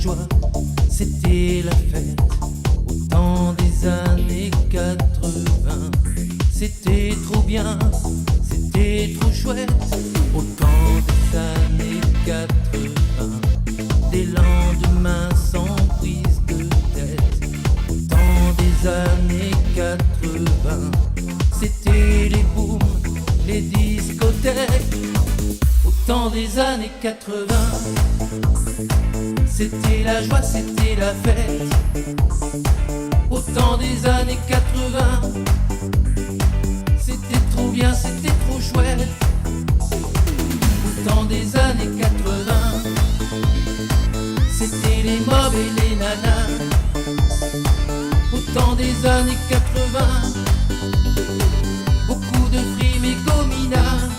joie, c'était la fête. Au temps des années 80, c'était trop bien, c'était trop chouette. Au temps des années 80, des lendemains sans prise de tête. Au temps des années 80, c'était les booms, les discothèques. Au temps des années 80, c'était la joie, c'était la fête. Au temps des années 80, c'était trop bien, c'était trop chouette. Au temps des années 80, c'était les mobs et les nanas. Au temps des années 80, beaucoup de frimes et gominards.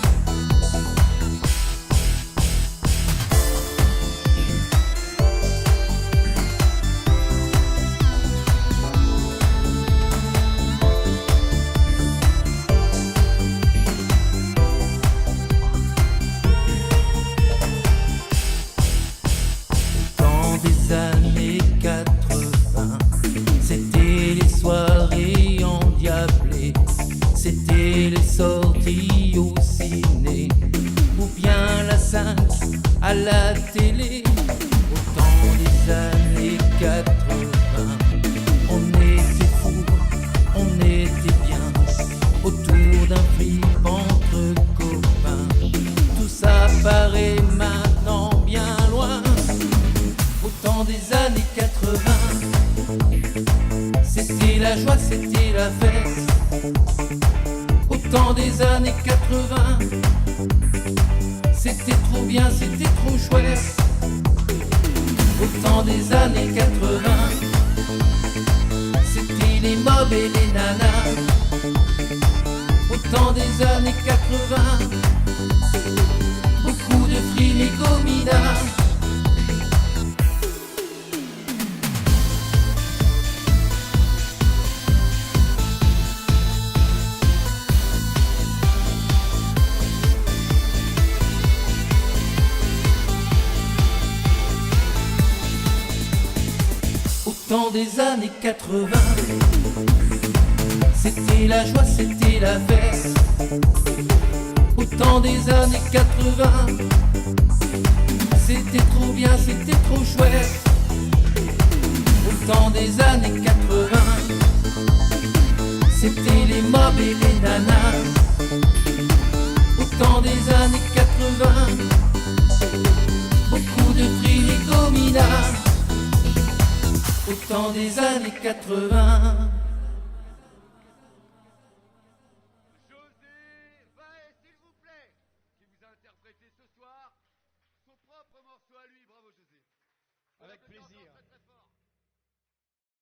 Des années 80, c'était les soirées endiablées, c'était les sorties au ciné, ou bien la 5 à la télé. Au temps des années 80, on était fous, on était bien, autour d'un flip entre copains. Tout ça paraît maintenant bien loin. Au temps des années 80, c'était la joie, c'était la fête. Au temps des années 80, c'était trop bien, c'était trop chouette. Au temps des années 80, c'était les mobs et les nanas. Au temps des années 80, beaucoup de frimes et gominards. Au temps des années 80, c'était la joie, c'était la fête. Au temps des années 80, c'était trop bien, c'était trop chouette. Au temps des années 80, c'était les mobs et les nanas. Au temps des années 80, beaucoup de frimes et gominards. Au temps des années 80. José Vae, s'il vous plaît, qui vous a interprété ce soir son propre morceau à lui. Bravo José. Avec plaisir. Très, très fort.